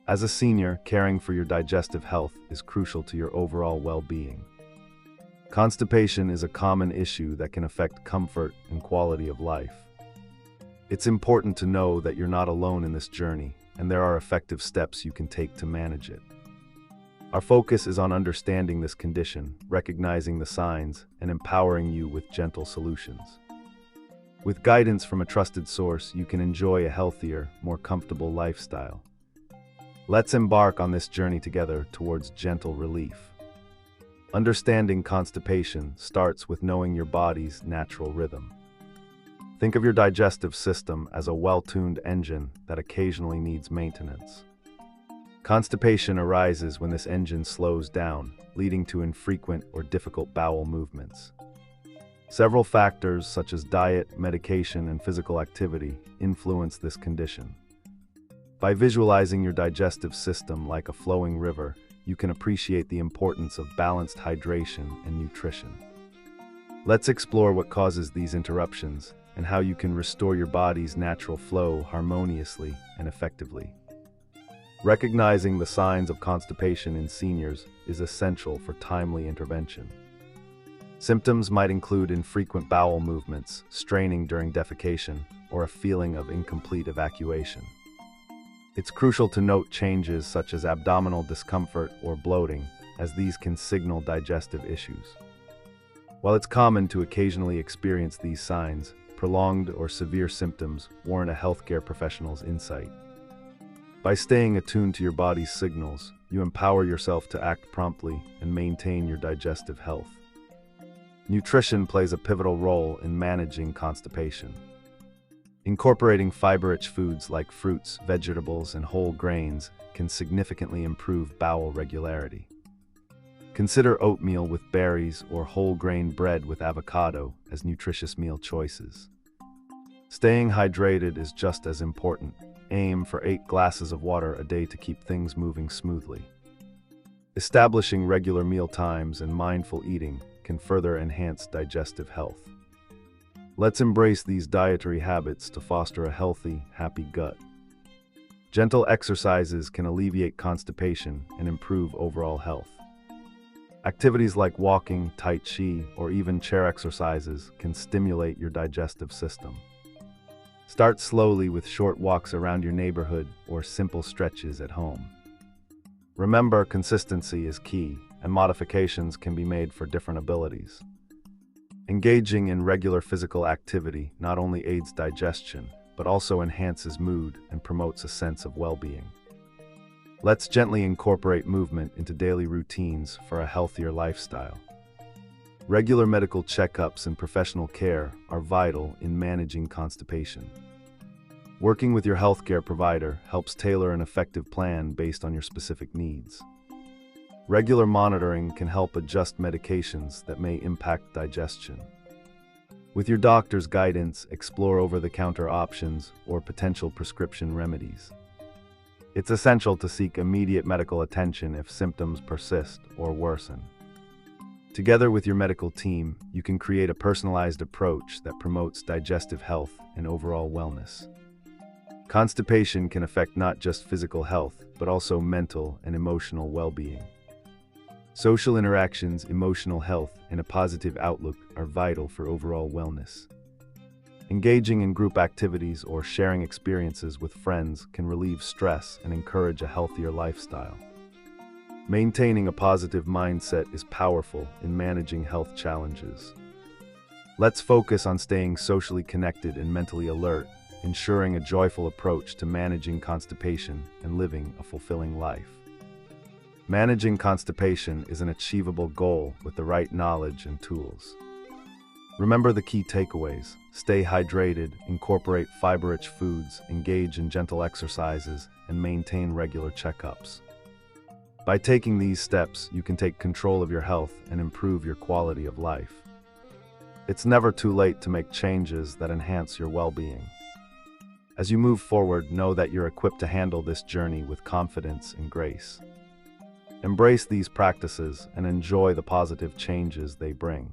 As a senior, caring for your digestive health is crucial to your overall well-being. Constipation is a common issue that can affect comfort and quality of life. It's important to know that you're not alone in this journey, and there are effective steps you can take to manage it. Our focus is on understanding this condition, recognizing the signs, and empowering you with gentle solutions. With guidance from a trusted source, you can enjoy a healthier, more comfortable lifestyle. Let's embark on this journey together towards gentle relief. Understanding constipation starts with knowing your body's natural rhythm. Think of your digestive system as a well-tuned engine that occasionally needs maintenance. Constipation arises when this engine slows down, leading to infrequent or difficult bowel movements. Several factors such as diet, medication, and physical activity influence this condition. By visualizing your digestive system like a flowing river, you can appreciate the importance of balanced hydration and nutrition. Let's explore what causes these interruptions and how you can restore your body's natural flow harmoniously and effectively. Recognizing the signs of constipation in seniors is essential for timely intervention. Symptoms might include infrequent bowel movements, straining during defecation, or a feeling of incomplete evacuation. It's crucial to note changes such as abdominal discomfort or bloating, as these can signal digestive issues. While it's common to occasionally experience these signs, prolonged or severe symptoms warrant a healthcare professional's insight. By staying attuned to your body's signals, you empower yourself to act promptly and maintain your digestive health. Nutrition plays a pivotal role in managing constipation. Incorporating fiber-rich foods like fruits, vegetables, and whole grains can significantly improve bowel regularity. Consider oatmeal with berries or whole grain bread with avocado as nutritious meal choices. Staying hydrated is just as important. Aim for 8 glasses of water a day to keep things moving smoothly. Establishing regular meal times and mindful eating can further enhance digestive health. Let's embrace these dietary habits to foster a healthy, happy gut. Gentle exercises can alleviate constipation and improve overall health. Activities like walking, tai chi, or even chair exercises can stimulate your digestive system. Start slowly with short walks around your neighborhood or simple stretches at home. Remember, consistency is key, and modifications can be made for different abilities. Engaging in regular physical activity not only aids digestion, but also enhances mood and promotes a sense of well-being. Let's gently incorporate movement into daily routines for a healthier lifestyle. Regular medical checkups and professional care are vital in managing constipation. Working with your healthcare provider helps tailor an effective plan based on your specific needs. Regular monitoring can help adjust medications that may impact digestion. With your doctor's guidance, explore over-the-counter options or potential prescription remedies. It's essential to seek immediate medical attention if symptoms persist or worsen. Together with your medical team, you can create a personalized approach that promotes digestive health and overall wellness. Constipation can affect not just physical health, but also mental and emotional well-being. Social interactions, emotional health, and a positive outlook are vital for overall wellness. Engaging in group activities or sharing experiences with friends can relieve stress and encourage a healthier lifestyle. Maintaining a positive mindset is powerful in managing health challenges. Let's focus on staying socially connected and mentally alert, ensuring a joyful approach to managing constipation and living a fulfilling life. Managing constipation is an achievable goal with the right knowledge and tools. Remember the key takeaways: stay hydrated, incorporate fiber-rich foods, engage in gentle exercises, and maintain regular checkups. By taking these steps, you can take control of your health and improve your quality of life. It's never too late to make changes that enhance your well-being. As you move forward, know that you're equipped to handle this journey with confidence and grace. Embrace these practices and enjoy the positive changes they bring.